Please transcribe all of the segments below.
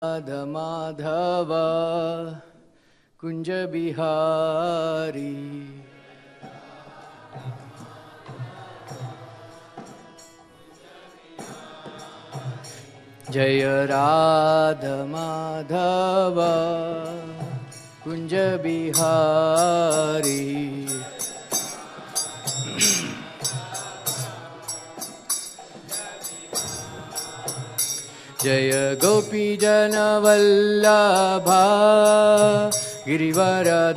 राधा माधव कुंज बिहारी जय राधा माधव कुंज बिहारी जय गोपी जन वल्लभा गिरिवरधारी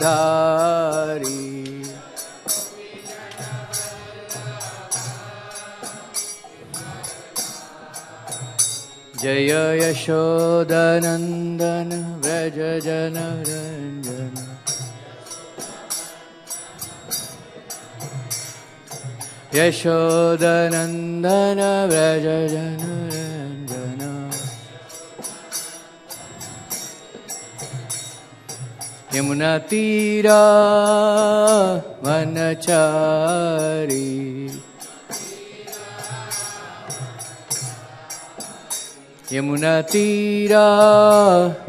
जय यशोदनंदन व्रज जन रंजन यशोदनंदन व्रज जन रंजन यमुना तीरा वनचारी यमुना तीरा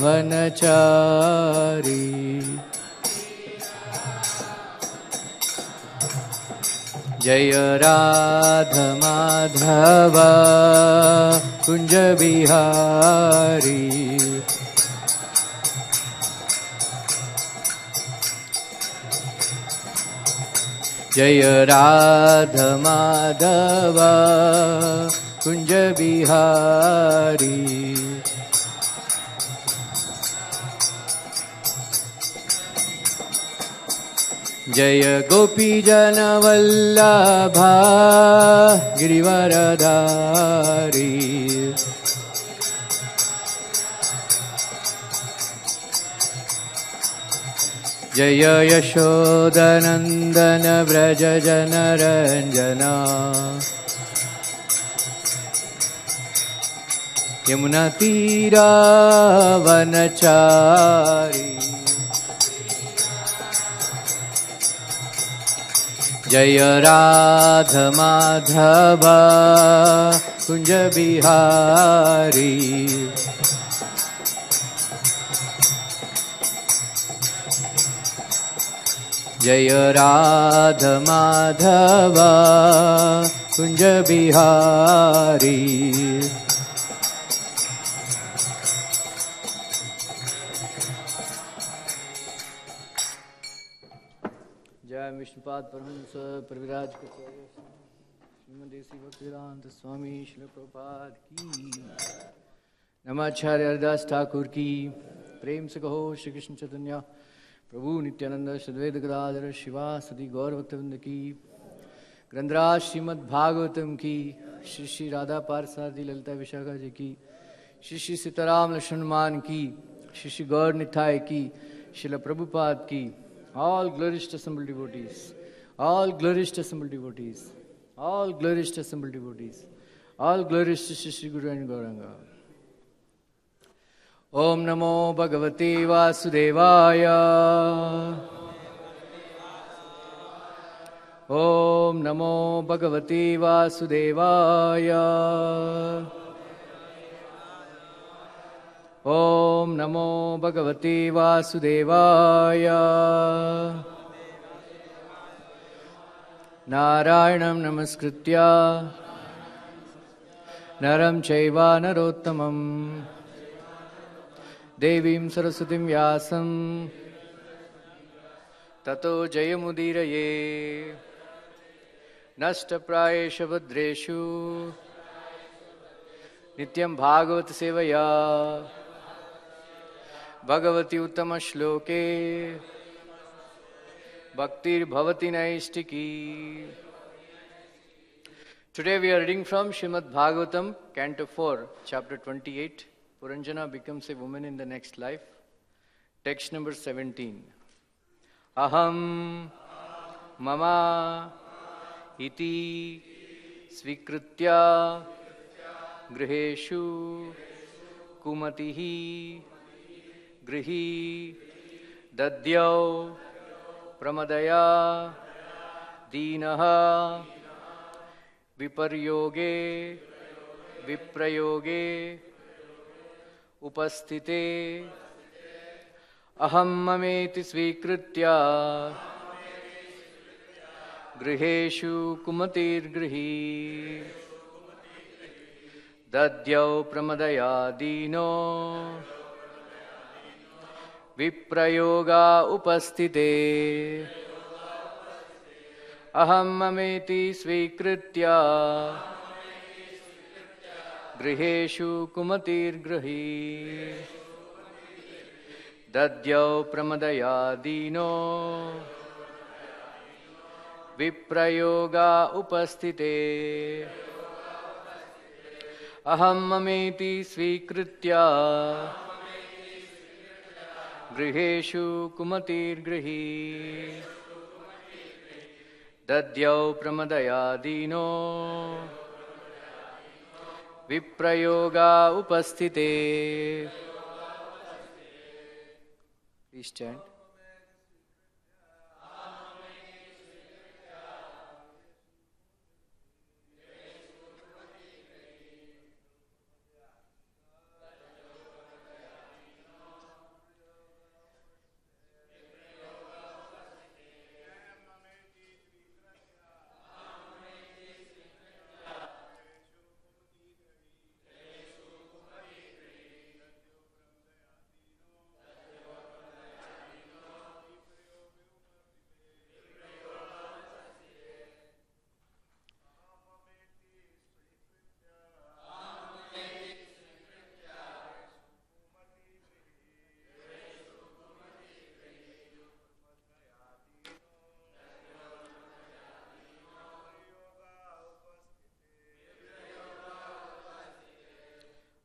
वनचारी जय राधा माधव कुंज बिहारी जय राधा माधव कुंज बिहारी जय गोपी जन वल्लभा गिरिवरधारी जय यशोदनंदन व्रज जन रंजना यमुना तीरा वनचारी जय राधा माधव कुंज बिहारी जय राधा माधव कुंज बिहारी जय विष्णुपाद परमहंस परिविराज श्रीमदेसी भक्तिवेदांत स्वामी श्रील प्रभुपाद की नमाचार्य हरिदास ठाकुर की प्रेम से कहो श्री कृष्ण चैतन्य प्रभु नित्यानंद सद्वैत गदाधर शिवासदि गौर भक्तवृंद की ग्रंथराज श्रीमद् भागवतम की श्री श्री राधा पारसारथी ललिता विशाखा जी की श्री श्री सीताराम लक्ष्मण की श्री श्री गौर निताय की श्रील प्रभुपाद की all glories to assembled devotees, all glories to assembled devotees, all glories to assembled devotees, all glories to Shri Guru and Gauranga. Om Namo Bhagavate Vasudevaya. Om Namo Bhagavate Vasudevaya. Om Namo Bhagavate Vasudevaya. Narayanam Namaskritya Naram Chaiva Narottamam Devim Saraswatim Vyasam Tato Jayamudiraye Nashtaprayesha Vadreshu Nityam Bhagavat Sevaya Bhagwati उत्तम श्लोके भक्तिर भवति नैष्टिकी. Today we are reading from Srimad Bhagavatam, Canto 4, Chapter 28. Puranjana becomes a woman in the next life. Text number 17. Aham mama iti svikritya griheshu kumatihi गृही दद्यौ प्रमदया दीनः विपर्योगे विप्रयोगे उपस्थिते अहं ममेति स्वीकृत्य गृहेषु कुमतिर्गृही दद्यौ प्रमदया दीनो विप्रयोगा उपस्थिते अहं ममेति स्वीकृत्य गृहेषु कुमतिर्गृही दद्यौ प्रमदया दीनो विप्रयोगा उपस्थिते अहं ममेति स्वीकृत्य गृहेषु कुमतिर्गृही दद्यौ प्रमदया दीनो विप्रयोगा उपस्थिते. Please stand.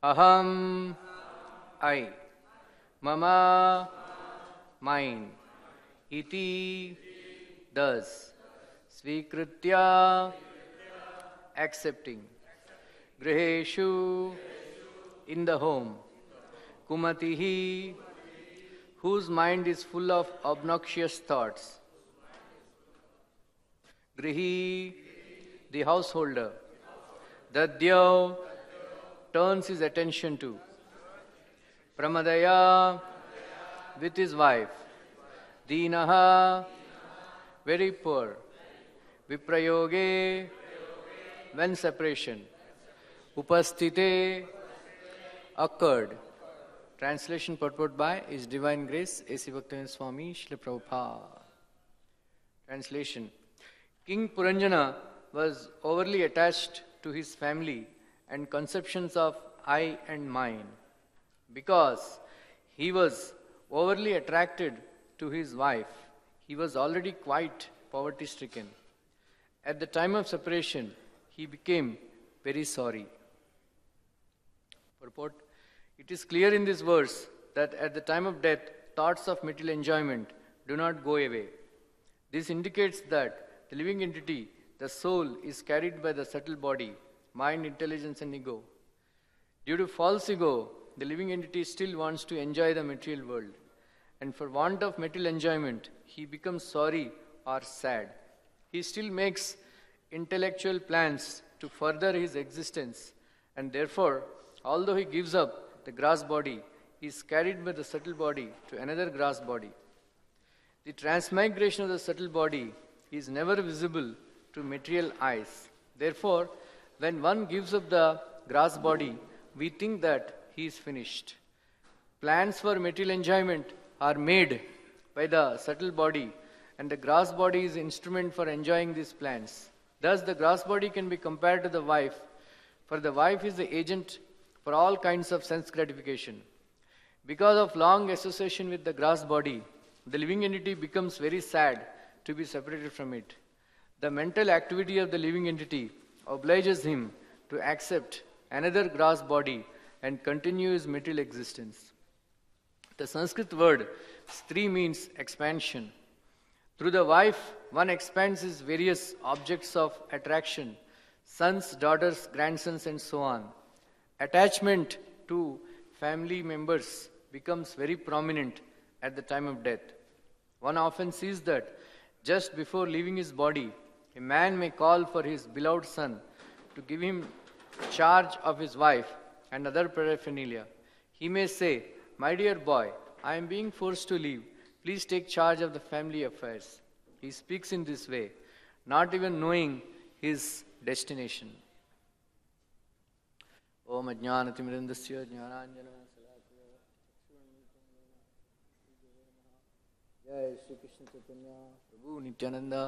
Aham, I, mama, mine, iti, thus, svikritya, accepting, griheshu, in the home, kumatihi, whose mind is full of obnoxious thoughts, grihi, the householder, dadyav, turns his attention to, pramadaya, with his wife, dinaha, very poor, viprayoge, when separation, upasthite, occurred. Translation purport by His Divine Grace A.C. Bhaktivinoda Swami Srila Prabhupada. Translation. King Puranjana was overly attached to his family and conceptions of I and mine. Because he was overly attracted to his wife, he was already quite poverty-stricken. At the time of separation, he became very sorry. Purport. It is clear in this verse that at the time of death, thoughts of material enjoyment do not go away. This indicates that the living entity, the soul, is carried by the subtle body, mind, intelligence and ego. Due to false ego, the living entity still wants to enjoy the material world. And for want of material enjoyment, he becomes sorry or sad. He still makes intellectual plans to further his existence. And therefore, although he gives up the grass body, he is carried by the subtle body to another grass body. The transmigration of the subtle body is never visible to material eyes. Therefore, when one gives up the grass body, we think that he is finished. Plans for material enjoyment are made by the subtle body, and the grass body is the instrument for enjoying these plans. Thus, the grass body can be compared to the wife, for the wife is the agent for all kinds of sense gratification. Because of long association with the grass body, the living entity becomes very sad to be separated from it. The mental activity of the living entity obliges him to accept another grass body and continue his material existence. The Sanskrit word stri means expansion. Through the wife, one expands his various objects of attraction, sons, daughters, grandsons, and so on. Attachment to family members becomes very prominent at the time of death. One often sees that just before leaving his body, a man may call for his beloved son to give him charge of his wife and other paraphernalia. he may say, "My dear boy, I am being forced to leave. Please take charge of the family affairs." He speaks in this way, not even knowing his destination. Om Ajnanatimidandasya Jnananjana Salakaya Jai Shri Krishna Chaitanya Prabhu Nityananda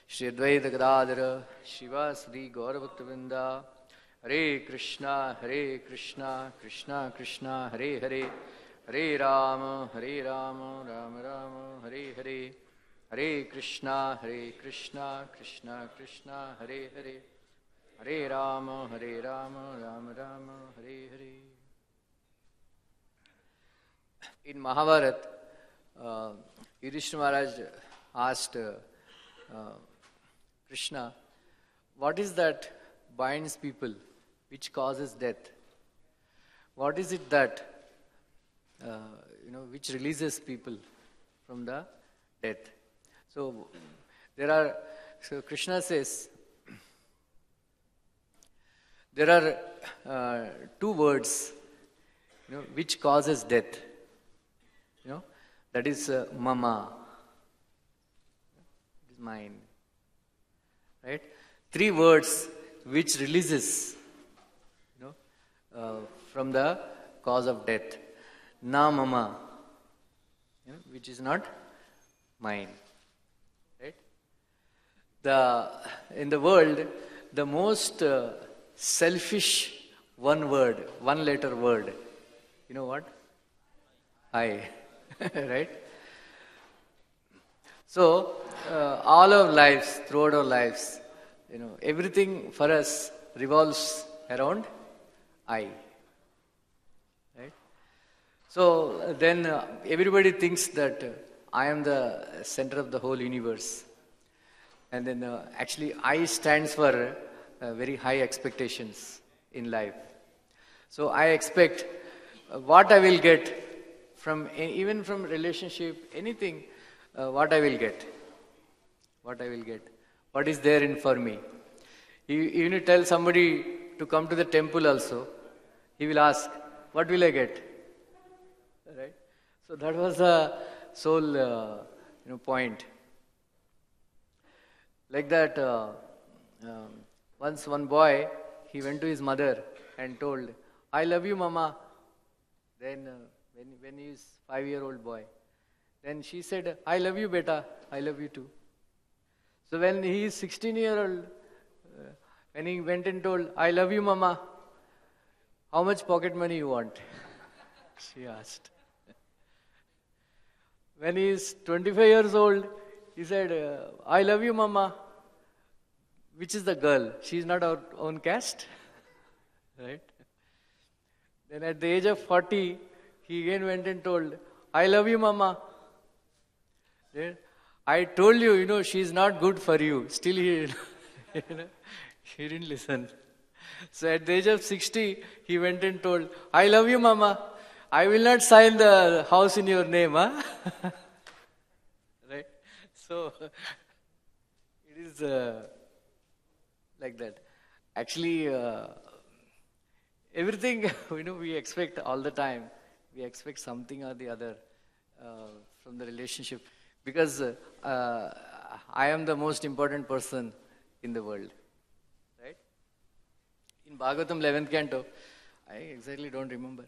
Shri Advaita Gadadhara Shivasadi Gaurabhaktavinda Hare Krishna Krishna Krishna Hare Hare Hare Rama Rama Rama Hare Hare Hare Krishna Krishna Krishna Hare Hare Hare Rama Rama Rama Hare Hare. In Mahabharata, Yudhishthira Maharaj asked Krishna, what is that binds people, which causes death? What is it that which releases people from the death? So Krishna says there are two words, which causes death. That is mama. It is mine. Right? Three words which releases from the cause of death. Na mama, which is not mine. Right? In the world, the most selfish one letter word, you know what? I. Right? So, all our lives, throughout our lives, everything for us revolves around I. Right? So, then everybody thinks that I am the center of the whole universe. And then actually I stands for very high expectations in life. So, I expect what I will get from, even from relationship, anything, what I will get. What I will get. What is there in for me. Even you tell somebody to come to the temple also, he will ask, what will I get? Right? So that was the sole point. Like that, once one boy, he went to his mother and told, I love you, mama. Then when he is 5-year-old boy, then she said, I love you, beta. I love you too. So when he is 16-year-old, when he went and told, I love you, mama, how much pocket money you want? She asked. When he is 25 years old, he said, I love you, mama. Which is the girl? She is not our own caste. Right? Then at the age of 40, he again went and told, I love you, mama. Then, I told you, she is not good for you. Still he didn't listen. So at the age of 60, he went and told, I love you, mama. I will not sign the house in your name. Huh? Right? So, it is like that. Actually, everything, we expect all the time. We expect something or the other from the relationship. Because I am the most important person in the world. Right? In Bhagavatam 11th canto, I exactly don't remember.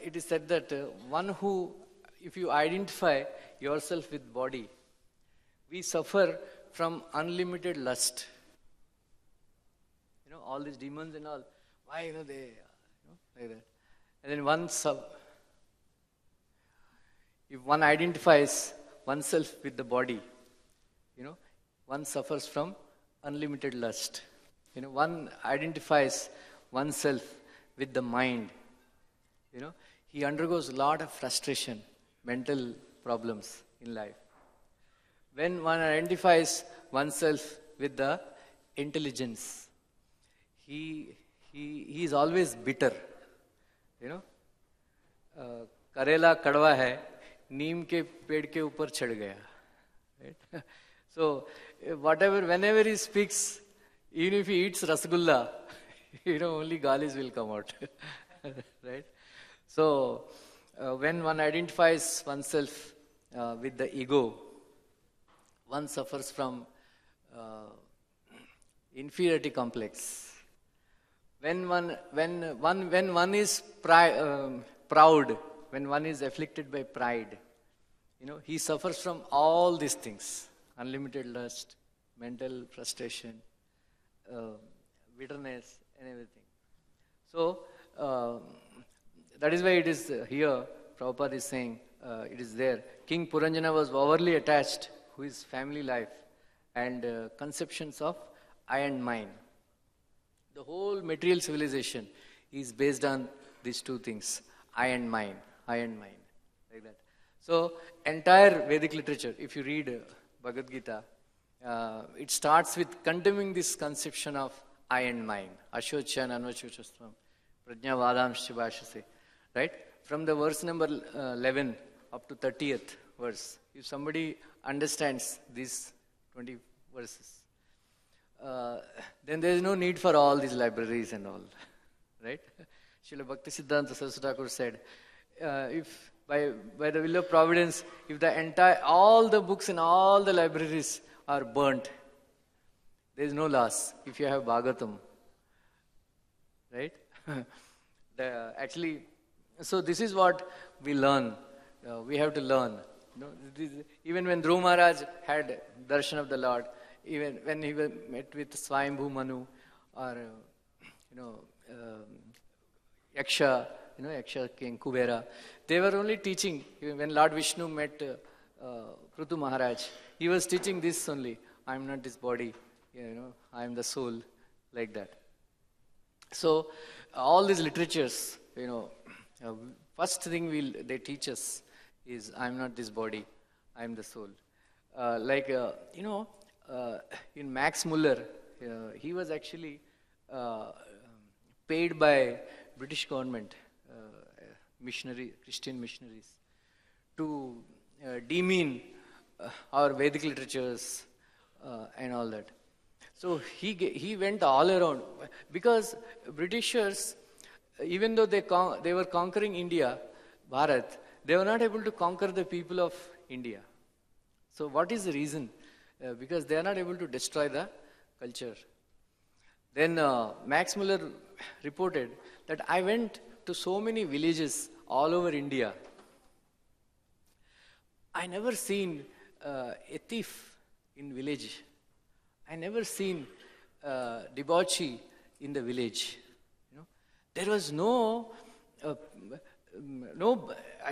It is said that one who, if you identify yourself with body, we suffer from unlimited lust. All these demons and all, why, they, like that. And then if one identifies oneself with the body, one suffers from unlimited lust. One identifies oneself with the mind. He undergoes a lot of frustration, mental problems in life. When one identifies oneself with the intelligence, he is always bitter. करेला कड़वा है, नीम के पेड़ के ऊपर चढ़ गया. Right? So, whenever he speaks, even if he eats rasgulla, only galis will come out. Right? So, when one identifies oneself with the ego, one suffers from inferiority complex. When one is proud, when one is afflicted by pride, he suffers from all these things: unlimited lust, mental frustration, bitterness, and everything. So that is why it is here. Prabhupada is saying it is there. King Puranjana was overly attached to his family life and conceptions of I and mine. The whole material civilization is based on these two things: I and mine, like that. So entire Vedic literature, if you read Bhagavad Gita, it starts with condemning this conception of I and mine. Ashochan anvachochastvam, prajna vadamscha bhashase. Right? From the verse number 11 up to 30th verse, if somebody understands these 20 verses, then there is no need for all these libraries and all. Right? Srila Bhaktisiddhanta Saraswati Thakur said, if by the will of providence, if all the books in all the libraries are burnt, there is no loss if you have Bhagavatam. Right? So this is what we learn. We have to learn. Even when Dhruva Maharaj had darshan of the Lord, even when he met with Swayambhu Manu or Yaksha, Yaksha King Kubera, they were only teaching. When Lord Vishnu met Prithu Maharaj, he was teaching this only: I am not this body, I am the soul, like that. So all these literatures, first thing they teach us is I am not this body, I am the soul. In Max Muller, he was actually paid by British government, Christian missionaries, to demean our Vedic literatures and all that. So he went all around, because Britishers, even though they were conquering India, Bharat, they were not able to conquer the people of India. So what is the reason? Because they are not able to destroy the culture. Then Max Muller reported that I went to so many villages all over India. I never seen a thief in village. I never seen debauchery in the village. There was no,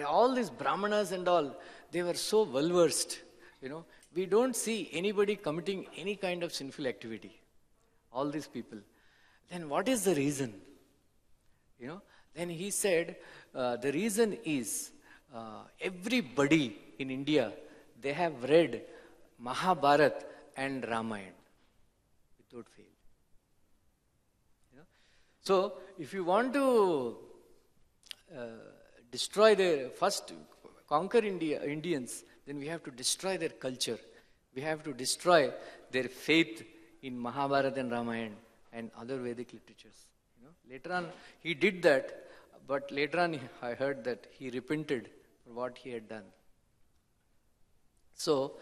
all these brahmanas and all, they were so well versed. We don't see anybody committing any kind of sinful activity. All these people. Then what is the reason? Then he said, the reason is everybody in India, they have read Mahabharata and Ramayana without fail. So, if you want to conquer Indians, then we have to destroy their culture. We have to destroy their faith in Mahabharata and Ramayana and other Vedic literatures. Later on, he did that, but later on, I heard that he repented for what he had done. So,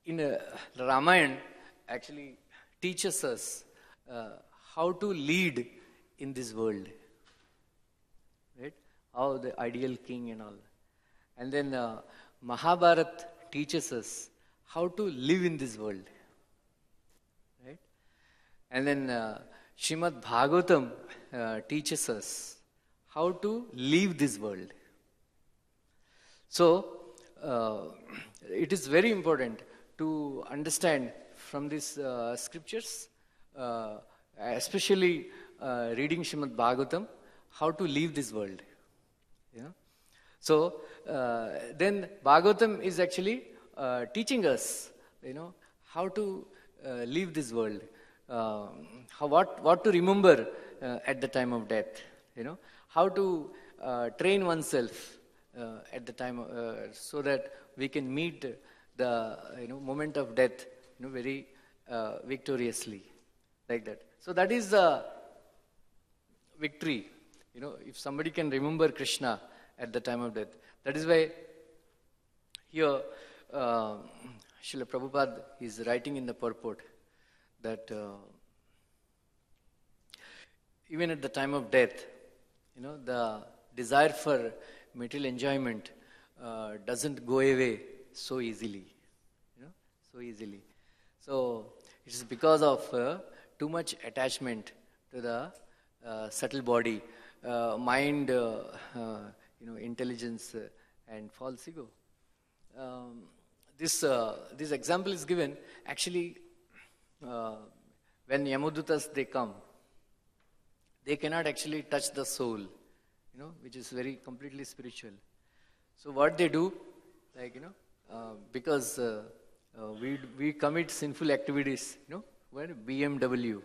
in Ramayana, actually teaches us how to lead in this world, right? How the ideal king and all. And then Mahabharata teaches us how to live in this world, right? And then Srimad Bhagavatam teaches us how to leave this world. So it is very important to understand from these scriptures, especially reading Srimad Bhagavatam, how to leave this world. So then Bhagavatam is actually teaching us, how to leave this world, what to remember at the time of death, how to train oneself at the time, so that we can meet the moment of death very victoriously, like that. So that is the victory if somebody can remember Krishna at the time of death. That is why here Srila Prabhupada is writing in the purport that even at the time of death, the desire for material enjoyment doesn't go away so easily. So it is because of too much attachment to the subtle body, mind, intelligence, and false ego. This example is given actually when Yamadutas they come. They cannot actually touch the soul, which is very completely spiritual. So what they do, because we commit sinful activities, where BMW,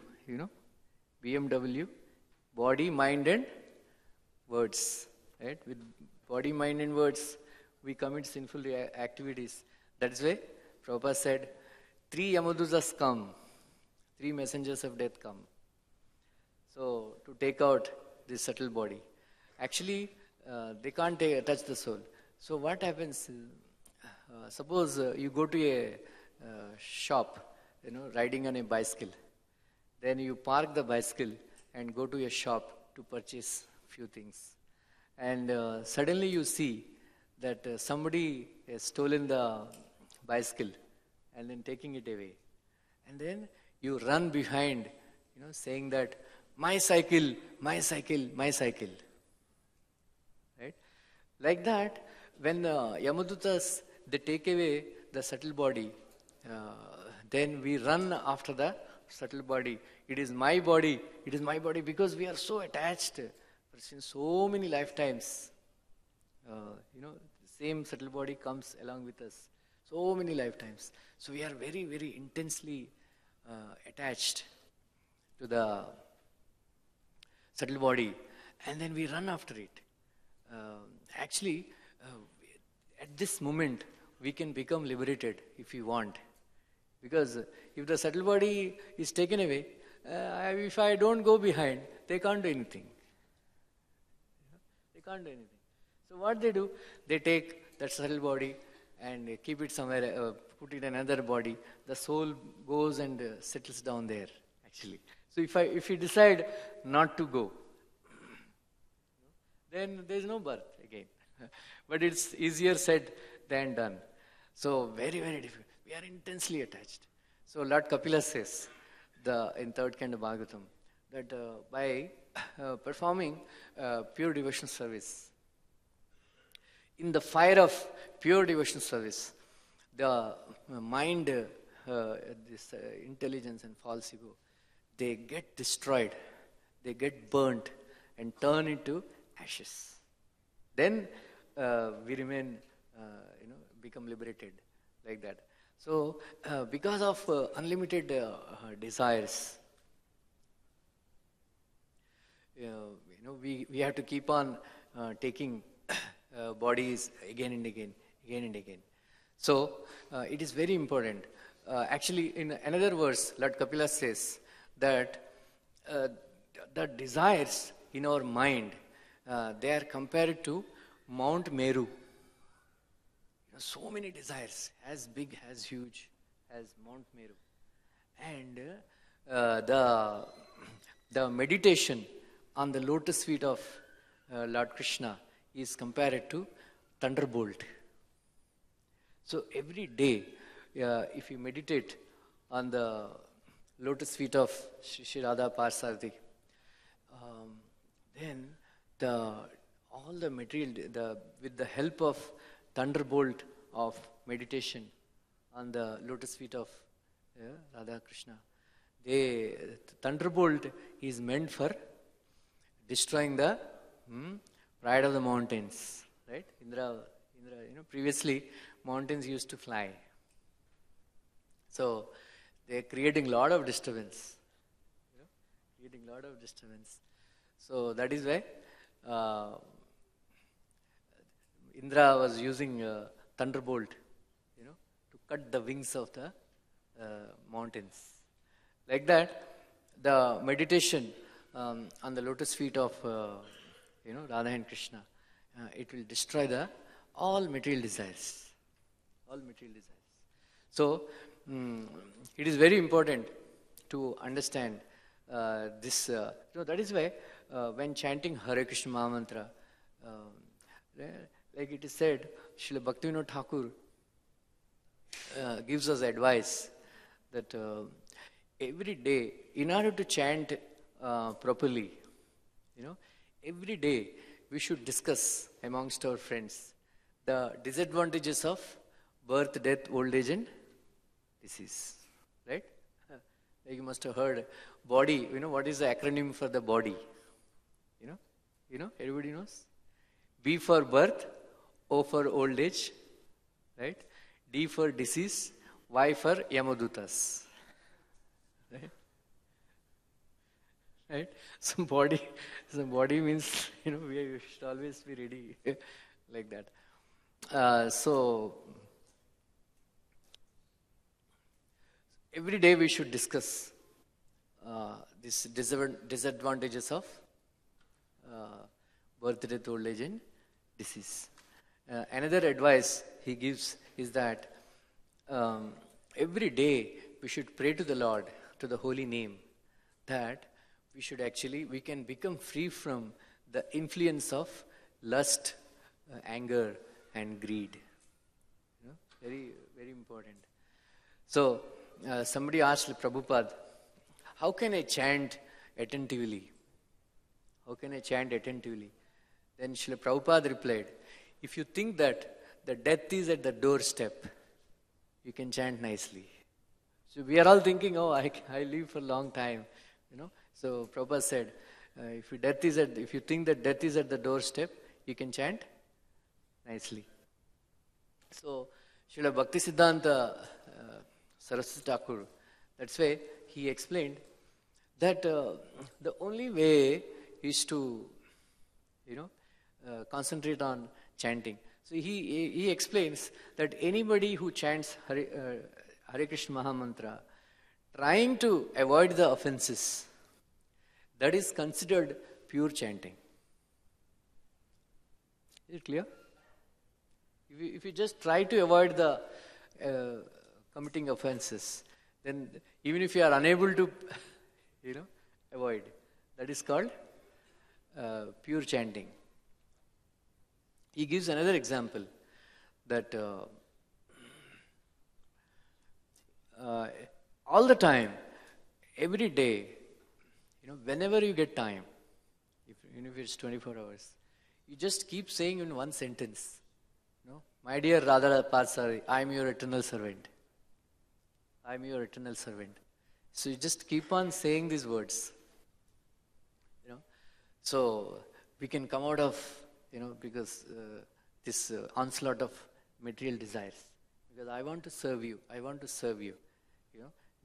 BMW, body, mind and words, right? With body, mind and words, we commit sinful activities. That's why Prabhupada said, 3 Yamadusas come, 3 messengers of death come. So, to take out this subtle body. Actually, they can't touch the soul. So, what happens? Suppose you go to a shop, riding on a bicycle. Then you park the bicycle and go to a shop to purchase few things. And suddenly you see that somebody has stolen the bicycle and then taking it away. And then you run behind, saying that, my cycle, my cycle, my cycle. Right? Like that, when Yamadutas, they take away the subtle body, then we run after the subtle body. It is my body, because we are so attached since so many lifetimes. The same subtle body comes along with us. So many lifetimes. So we are very, very intensely attached to the subtle body, and then we run after it. Actually, at this moment, we can become liberated if we want. Because if the subtle body is taken away, if I don't go behind, they can't do anything. They can't do anything. So what they do, they take that subtle body and keep it somewhere, put it in another body. The soul goes and settles down there, actually. So if you decide not to go, then there is no birth again. But it's easier said than done. So very, very difficult. We are intensely attached. So Lord Kapila says in 3rd Canto Bhagavatam that by performing pure devotional service, in the fire of pure devotional service, the mind, this intelligence and false ego, they get destroyed, they get burnt and turn into ashes. Then we remain, become liberated like that. So because of unlimited desires, we have to keep on taking bodies again and again. So it is very important. Actually, in another verse, Lord Kapila says that the desires in our mind, they are compared to Mount Meru. So many desires, as big, as huge as Mount Meru. And the meditation on the lotus feet of Lord Krishna is compared to thunderbolt. So every day, if you meditate on the lotus feet of Shri Radha Parsarthi, then all the material, with the help of thunderbolt of meditation on the lotus feet of Radha Krishna, the thunderbolt is meant for destroying the pride of the mountains, right? Indra, previously mountains used to fly. So they're creating a lot of disturbance. So that is why Indra was using thunderbolt, to cut the wings of the mountains. Like that, the meditation on the lotus feet of Radha and Krishna, it will destroy all material desires. All material desires. So, it is very important to understand this. That is why when chanting Hare Krishna Mahamantra, like it is said, Srila Bhaktivinoda Thakur gives us advice that every day, in order to chant properly, every day we should discuss amongst our friends the disadvantages of birth, death, old age and disease. Right? Like you must have heard body, what is the acronym for the body? Everybody knows? B for birth, O for old age, right? D for disease, Y for Yamadutas. Right? Some body means, we should always be ready like that. So, every day we should discuss these disadvantages of birth, death, old age and disease. Another advice he gives is that every day we should pray to the Lord, to the holy name, that we can become free from the influence of lust, anger and greed. Very, very important. So, somebody asked Prabhupada, how can I chant attentively? How can I chant attentively? Then Srila Prabhupada replied, if you think that the death is at the doorstep, you can chant nicely. So we are all thinking, I live for a long time, So Prabhupada said, if you think that death is at the doorstep, you can chant nicely. So Srila Bhaktisiddhanta Saraswati Thakur, that's why he explained that the only way is to, concentrate on chanting. So he explains that anybody who chants Hare Krishna Mahamantra, trying to avoid the offenses, that is considered pure chanting. Is it clear? If you just try to avoid the committing offenses, then even if you are unable to, avoid, that is called pure chanting. He gives another example that all the time, every day, whenever you get time, even if it's 24 hours, you just keep saying in one sentence, my dear Radha Parsari, I am your eternal servant. I am your eternal servant. So you just keep on saying these words. So we can come out of, because this onslaught of material desires. Because I want to serve you. I want to serve you.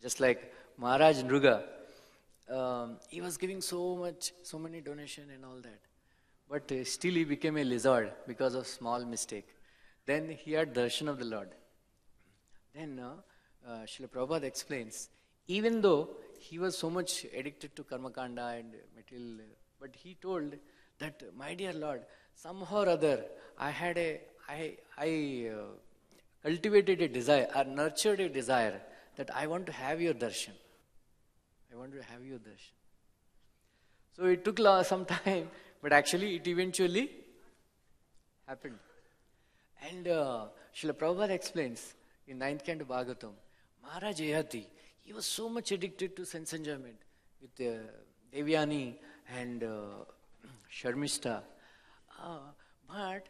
Just like Maharaj Nruga, he was giving so many donation and all that. But still he became a lizard because of small mistake. Then he had darshan of the Lord. Then Srila Prabhupada explains, even though he was so much addicted to karmakanda and material, but he told that, my dear Lord, somehow or other, I cultivated a desire, or nurtured a desire that I want to have your darshan. I want to have your darshan. So it took some time, but actually it eventually happened. And Srila Prabhupada explains in 9th Canto Bhagavatam, Maharaj Yayati, he was so much addicted to sense enjoyment with Devyani and Sharmishta. But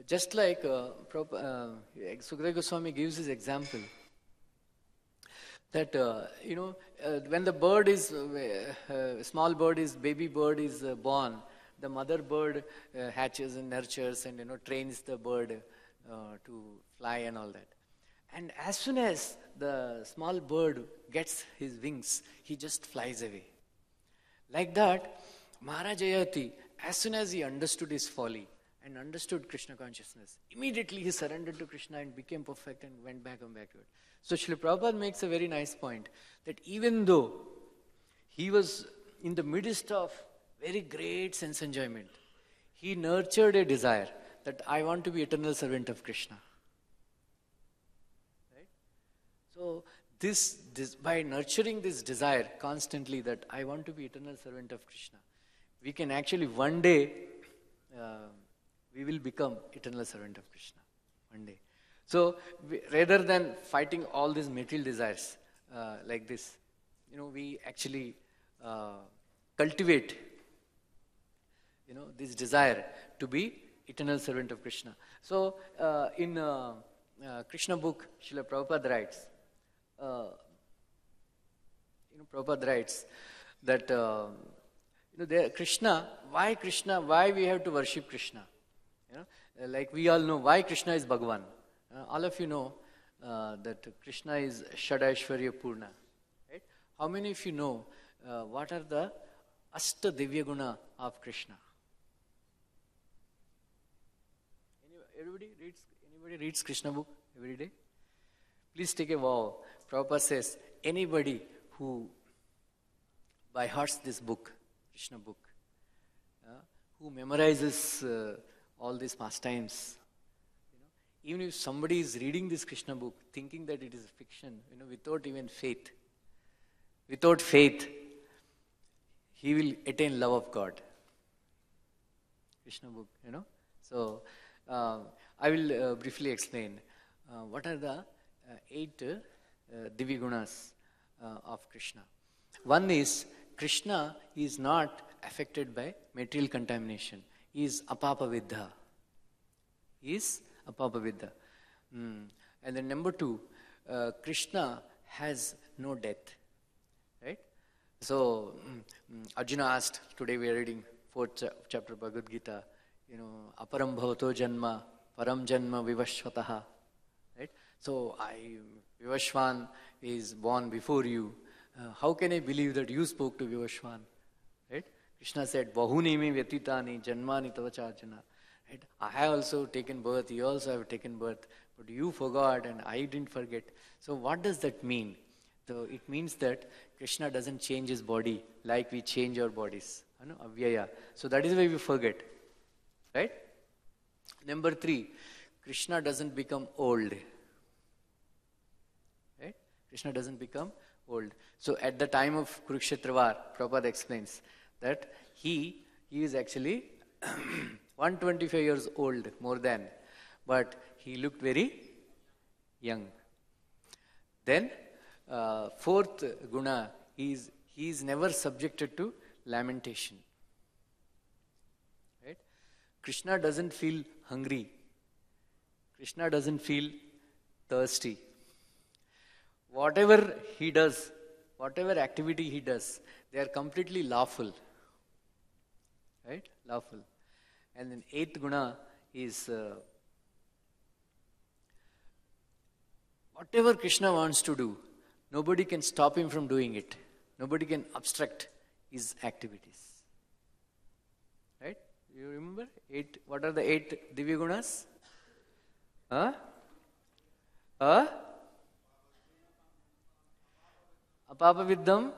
just like Sukadeva Goswami gives his example, that when the bird is baby bird is born, the mother bird hatches and nurtures and trains the bird to fly and all that. And as soon as the small bird gets his wings, he just flies away. Like that, Maharaj Yayati, as soon as he understood his folly and understood Krishna consciousness, immediately he surrendered to Krishna and became perfect and went back and backward. So Srila Prabhupada makes a very nice point that even though he was in the midst of very great sense enjoyment. He nurtured a desire that I want to be eternal servant of Krishna. Right? So this by nurturing this desire constantly that I want to be eternal servant of Krishna, we can actually one day, we will become eternal servant of Krishna. One day. So rather than fighting all these material desires like this, we actually cultivate, this desire to be eternal servant of Krishna. So in Krishna book, Srila Prabhupada writes, Prabhupada writes that Krishna, why we have to worship Krishna? Like we all know why Krishna is Bhagavan. All of you know that Krishna is Shadaishwarya Purna. Right? How many of you know what are the Ashta Divya Guna of Krishna? Anybody reads Krishna book every day? Please take a vow. Prabhupada says, anybody who by hearts this book, Krishna book, who memorizes all these pastimes, even if somebody is reading this Krishna book thinking that it is fiction, without even faith, he will attain love of God. Krishna book, So, I will briefly explain what are the 8 Divya Gunas of Krishna. One is, Krishna is not affected by material contamination. He is Apapaviddha. And then number 2, Krishna has no death. Right? So, Arjuna asked, today we are reading 4th chapter Bhagavad Gita, aparam bhavato janma, param janma vivashvataha. Right? So, Vivashvan is born before you. How can I believe that you spoke to Vivashvan? Right? Krishna said, Bahunimi vyatitani janmani tavacharjana. Right? I have also taken birth, you also have taken birth, but you forgot and I didn't forget. So what does that mean? So it means that Krishna doesn't change his body like we change our bodies. Avyaya. So that is why we forget. Right? Number 3, Krishna doesn't become old. Right? Krishna doesn't become old. So at the time of Kurukshetra war, Prabhupada explains that he is actually 125 years old, more than, but he looked very young. Then, 4th guna, he is never subjected to lamentation. Right? Krishna doesn't feel hungry. Krishna doesn't feel thirsty. Whatever he does, whatever activity he does, they are completely lawful. Right? Lawful. And then 8th guna is whatever Krishna wants to do, nobody can stop him from doing it. Nobody can obstruct his activities. Right? You remember? 8. What are the 8 Divya Gunas? Apapaviddham.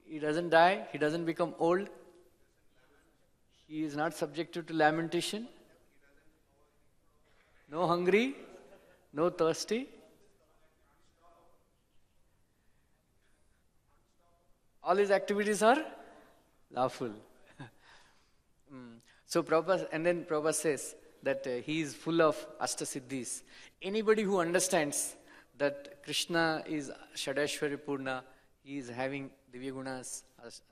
He doesn't die. He doesn't become old. He is not subjected to lamentation. No hungry. No thirsty. All his activities are lawful. So Prabhupada, and then Prabhupada says that he is full of Ashtasiddhis. Anybody who understands that Krishna is Shadaishwarya Purna, he is having Divya Gunas,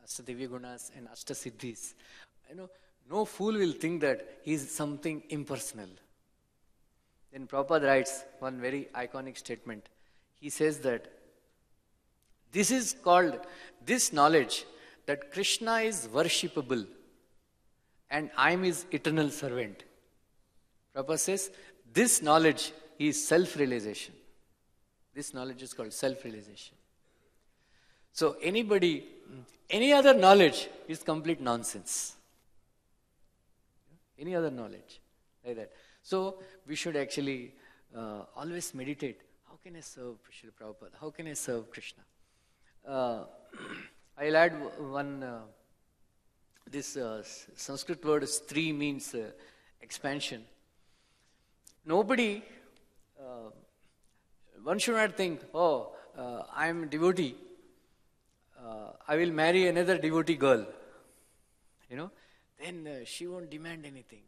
Ashtadivya Gunas and Ashtasiddhis. No fool will think that he is something impersonal. Then Prabhupada writes one very iconic statement. He says that this is called, this knowledge that Krishna is worshipable and I am his eternal servant. Prabhupada says this knowledge is self-realization. This knowledge is called self-realization. So any other knowledge is complete nonsense. Any other knowledge like that. So we should actually always meditate. How can I serve Srila Prabhupada? How can I serve Krishna? I'll add one. This Sanskrit word stri means expansion. Nobody, one should not think, oh, I am a devotee. I will marry another devotee girl. Then she won't demand anything.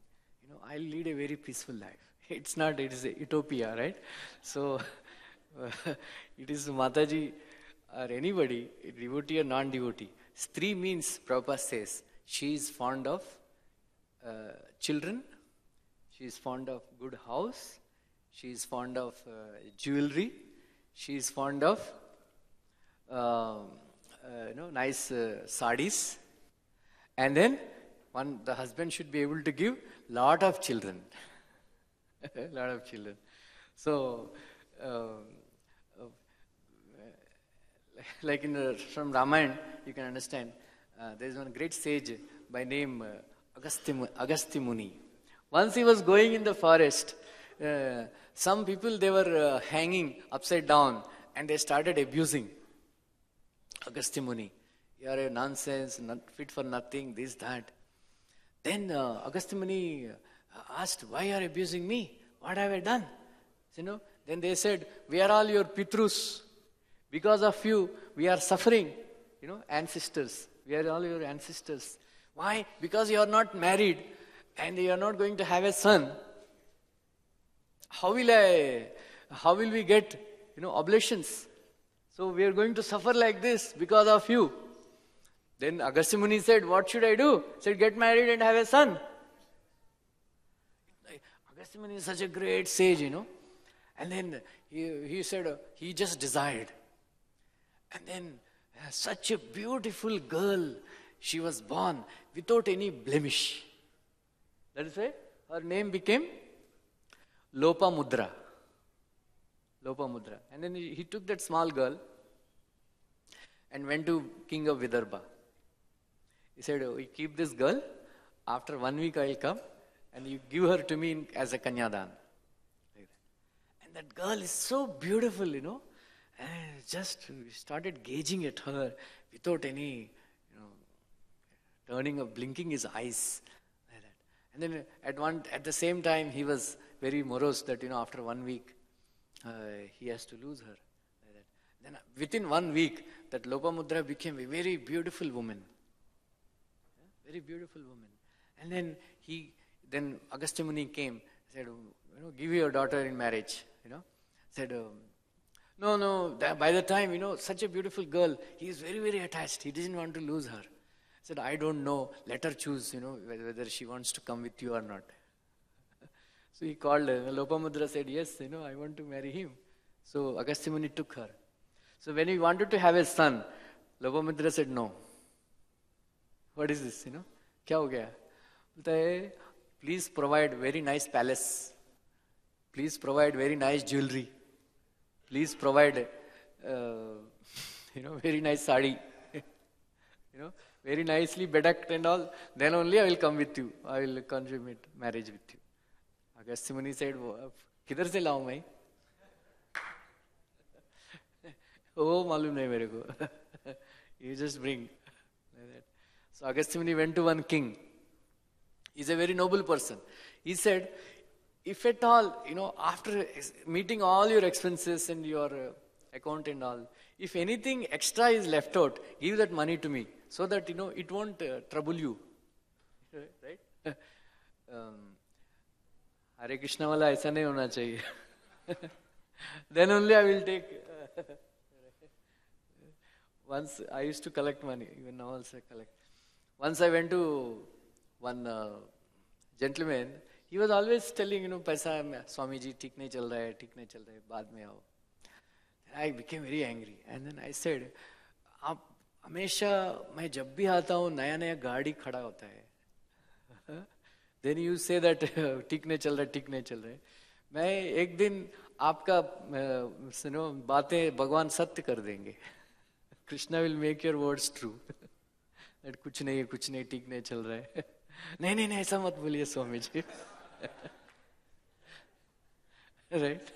I'll lead a very peaceful life. It's not, it is a utopia, right? So, it is Mataji or anybody, devotee or non-devotee. Stri means, Prabhupada says, she is fond of children, she is fond of good house, she is fond of jewelry, she is fond of nice sarees, and then the husband should be able to give lot of children. Lot of children. So, like from Ramayana, you can understand, there is one great sage by name Agastya Muni. Once he was going in the forest, some people, they were hanging upside down and they started abusing Agastya Muni. You are a nonsense, not fit for nothing, this, that. Then Agastya Muni asked, why are you abusing me? What have I done? Then they said, we are all your Pitrus. Because of you, we are suffering. Ancestors. We are all your ancestors. Why? Because you are not married and you are not going to have a son. How will we get, oblations? So we are going to suffer like this because of you. Then Agastya Muni said, what should I do? He said, get married and have a son. Agastya Muni is such a great sage, And then he said, he just desired. And then such a beautiful girl, she was born without any blemish. That is why her name became Lopamudra. Lopamudra. And then he took that small girl and went to King of Vidarbha. He said, we keep this girl, after 1 week I will come and you give her to me as a kanyadan. Like that. And that girl is so beautiful, and just started gazing at her without any, blinking his eyes. Like that. And then at the same time, he was very morose that, after 1 week, he has to lose her. Like that. Then within 1 week, that Lopamudra became a very beautiful woman. Very beautiful woman. And then Agastya Muni came, said, give your daughter in marriage. Said, no, by the time, such a beautiful girl, he is very, very attached. He doesn't want to lose her. Said, I don't know, let her choose, whether she wants to come with you or not. So he called her. Lopamudra said, yes, I want to marry him. So Agastya Muni took her. So when he wanted to have a son, Lopamudra said, no. What is this, Kya ho gaya? Bolta hai, please provide very nice palace. Please provide very nice jewelry. Please provide, very nice sari. Very nicely bedecked and all. Then only I will come with you. I will consummate marriage with you. Agastya Muni said, kidhar se laun main? Oh, malum nahi mere ko. You just bring. Like that. So Agastya Muni went to one king. He's a very noble person. He said, if at all, after meeting all your expenses and your account and all, if anything extra is left out, give that money to me so that, it won't trouble you. Right? Hare Krishna wala aisa nahi hona chahiye. Then only I will take. Once I used to collect money, even now also I collect. Once I went to one gentleman, he was always telling, paisa Swamiji, ठीक नहीं चल रहा है, बाद में आओ. I became very angry. And then I said, आप हमेशा मैं जब भी आता हूँ नया गाड़ी खड़ा होता है. Then you say that ठीक नहीं चल रहा है. मैं एक दिन आपका बातें भगवान सत्य कर देंगे. Krishna will make your words true. That कुछ नहीं ठीक नहीं चल रहा है. नहीं ऐसा मत बोलिए Swami ji. Right?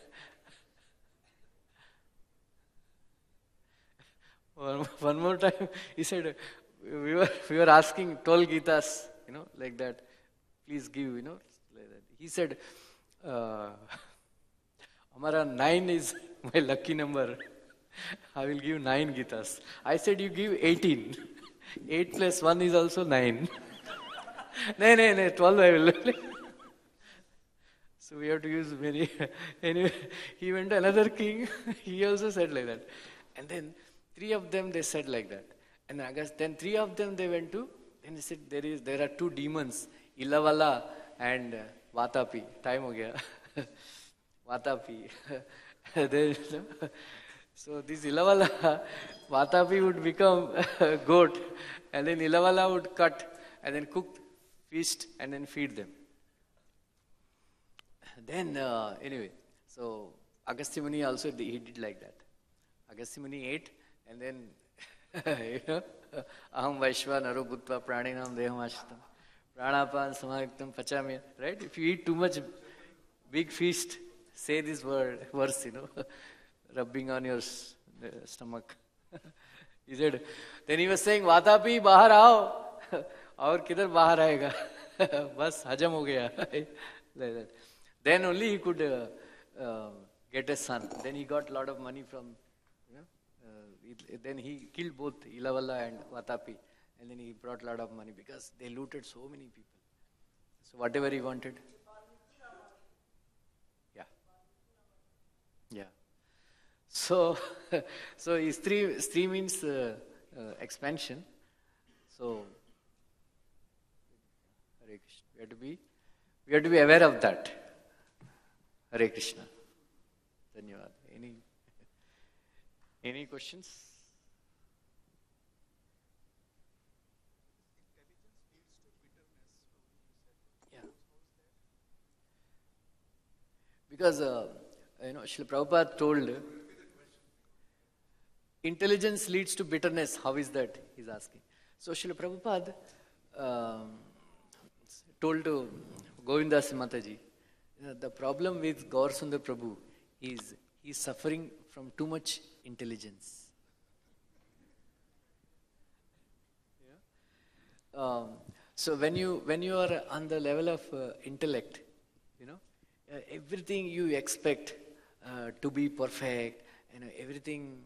One more time, he said, we were asking 12 Gitas, like that. Please give, like that. He said, Amara 9 is my lucky number. I will give 9 Gitas. I said, you give 18. 8 plus 1 is also 9. No, 12 I will. So we have to use many. Anyway, he went to another king. He also said like that. And then 3 of them, they said like that. And then 3 of them, they went to, and they said, there are 2 demons, Ilavala and Vatapi. Time ho gaya. Vatapi. Then, so this Ilavala, Vatapi would become a goat, and then Ilavala would cut, and then cook, feast, and then feed them. Then, anyway, so Agastya Muni also, he did like that. Agastya Muni ate, and then, Aham Vaishvanaro Bhutva Praninam Deham Ashtam Pranapan Samayuktam Pachami. Right? If you eat too much big feast, say this verse, rubbing on your stomach. He said, then he was saying, Vatapi, bahar aao. Aur kidhar bahar aayega? Bas, hajam ho gaya. Like that. Then only he could get a son. Then he got a lot of money from, then he killed both Ilavala and Vatapi. And then he brought a lot of money because they looted so many people. So whatever he wanted. Yeah. Yeah. So, his three means expansion. So, Hare Krishna. We have to be aware of that. Hare Krishna. Dhanyavad. Any questions? Yeah. Because, Srila Prabhupada told, intelligence leads to bitterness. How is that? He's asking. So, Srila Prabhupada told to Govindas Mataji, the problem with Gaur Sundar Prabhu is he's suffering from too much intelligence. Yeah? So when you are on the level of intellect, everything you expect to be perfect, everything,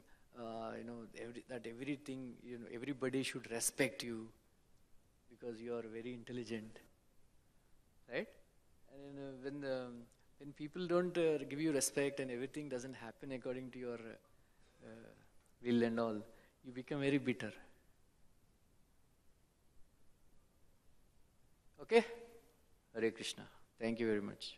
everything, everybody should respect you because you are very intelligent, right? And when people don't give you respect and everything doesn't happen according to your will and all, you become very bitter. Okay? Hare Krishna. Thank you very much.